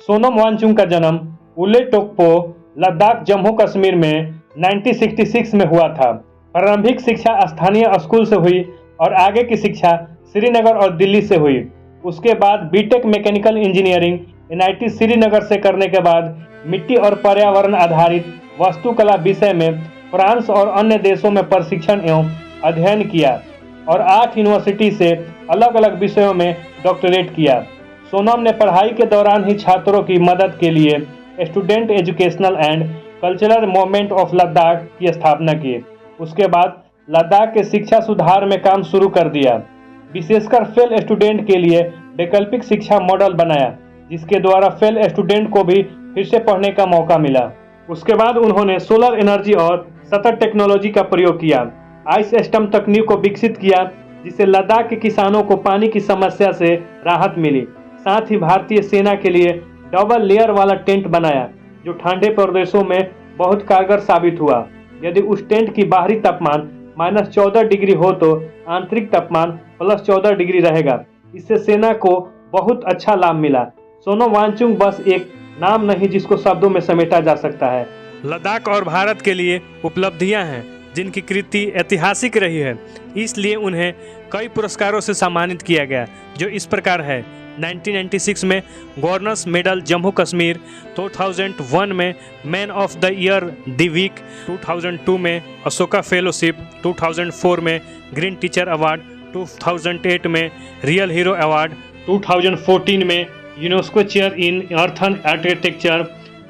सोनम वांगचुक का जन्म उले टोकपो, लद्दाख जम्मू कश्मीर में 1966 में हुआ था। प्रारंभिक शिक्षा स्थानीय स्कूल से हुई और आगे की शिक्षा श्रीनगर और दिल्ली से हुई। उसके बाद BTech mechanical engineering NIT Srinagar से करने के बाद मिट्टी और पर्यावरण आधारित वास्तुकला विषय में फ्रांस और अन्य देशों में प्रशिक्षण एवं अध्ययन किया और 8 यूनिवर्सिटी से अलग अलग विषयों में डॉक्टरेट किया। सोनम ने पढ़ाई के दौरान ही छात्रों की मदद के लिए student educational and cultural movement of Ladakh की स्थापना की। उसके बाद लद्दाख के शिक्षा सुधार में काम शुरू कर दिया, विशेषकर फेल स्टूडेंट के लिए वैकल्पिक शिक्षा मॉडल बनाया, जिसके द्वारा फेल स्टूडेंट को भी फिर से पढ़ने का मौका मिला। उसके बाद उन्होंने सोलर एनर्जी और सतत टेक्नोलॉजी का प्रयोग किया, आइस स्टम तकनीक को विकसित किया, जिससे लद्दाख के किसानों को पानी की समस्या से राहत मिली। साथ ही भारतीय सेना के लिए डबल लेयर वाला टेंट बनाया, जो ठंडे प्रदेशों में बहुत कारगर साबित हुआ। यदि उस टेंट की बाहरी तापमान -14 डिग्री हो तो आंतरिक तापमान +14 डिग्री रहेगा। इससे सेना को बहुत अच्छा लाभ मिला। सोनम वांगचुक बस एक नाम नहीं जिसको शब्दों में समेटा जा सकता है। लद्दाख और भारत के लिए उपलब्धियां हैं जिनकी कृति ऐतिहासिक रही है, इसलिए उन्हें कई पुरस्कारों से सम्मानित किया गया, जो इस प्रकार है। 1996 में गवर्नर्स मेडल जम्मू कश्मीर, 2001 में man of the year the week, 2002 में अशोका फेलोशिप, 2004 में ग्रीन टीचर अवार्ड, 2008 में रियल हीरो अवार्ड, 2014 में UNESCO chair in earthen architecture,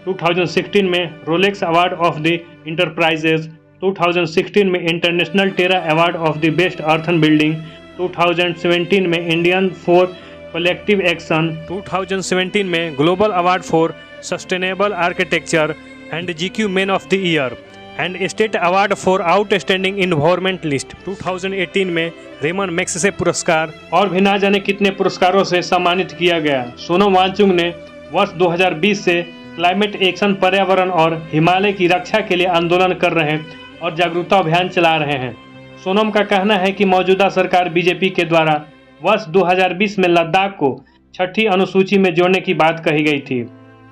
2016 में Rolex award of the enterprises, 2016 में international Terra award of the best earthen building, 2017 में Indian for collective action, 2017 में global award for sustainable architecture and GQ man of the year and state award for outstanding environmentalist, 2018 में Ramon Magsaysay पुरस्कार और भी ना जाने कितने पुरस्कारों से सम्मानित किया गया। सोनम वांगचुक ने वर्ष 2020 से क्लाइमेट एक्शन, पर्यावरण और हिमालय की रक्षा के लिए आंदोलन कर रहे हैं और जागरूकता अभियान चला रहे हैं। सोनम का कहना है कि मौजूदा सरकार बीजेपी के द्वारा वर्ष 2020 में लद्दाख को 6ठी अनुसूची में जोड़ने की बात कही गई थी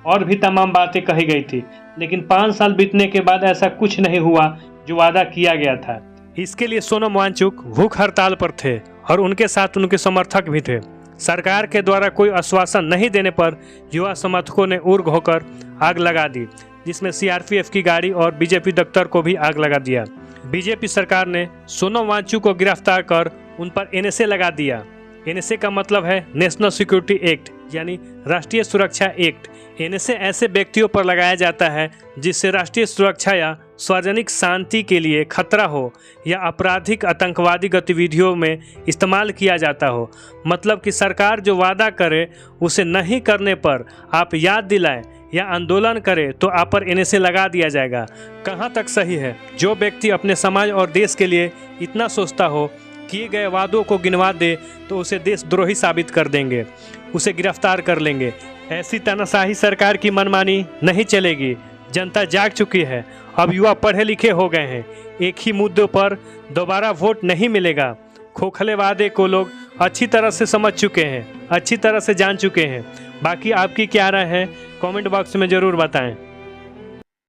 और भी तमाम बातें कही गई थी, लेकिन 5 साल बीतने के बाद ऐसा कुछ नहीं हुआ जो वादा किया गया था। इसके लिए सोनम वांगचुक भूख हड़ताल पर थे और उनके साथ उनके समर्थक भी थे। सरकार के द्वारा कोई आश्वासन नहीं देने पर युवा समर्थकों ने उग्र होकर आग लगा दी, जिसमें सीआरपीएफ की गाड़ी और बीजेपी दफ्तर को भी आग लगा दिया। बीजेपी सरकार ने सोनम वांगचुक को गिरफ्तार कर उन पर एनएसए लगा दिया। एनएसए का मतलब है नेशनल सिक्योरिटी एक्ट, यानी राष्ट्रीय सुरक्षा एक्ट। एनएसए ऐसे व्यक्तियों पर लगाया जाता है जिससे राष्ट्रीय सुरक्षा या सार्वजनिक शांति के लिए खतरा हो या आपराधिक आतंकवादी गतिविधियों में इस्तेमाल किया जाता हो। मतलब कि सरकार जो वादा करे उसे नहीं करने पर आप याद दिलाएं या आंदोलन करे तो आप पर एनएसए लगा दिया जाएगा। कहाँ तक सही है? जो व्यक्ति अपने समाज और देश के लिए इतना सोचता हो, किए गए वादों को गिनवा दे तो उसे देशद्रोही साबित कर देंगे, उसे गिरफ्तार कर लेंगे। ऐसी तानाशाही सरकार की मनमानी नहीं चलेगी। जनता जाग चुकी है, अब युवा पढ़े लिखे हो गए हैं। एक ही मुद्दों पर दोबारा वोट नहीं मिलेगा। खोखले वादे को लोग अच्छी तरह से समझ चुके हैं, अच्छी तरह से जान चुके हैं। बाकी आपकी क्या राय है? कमेंट बॉक्स में ज़रूर बताएं।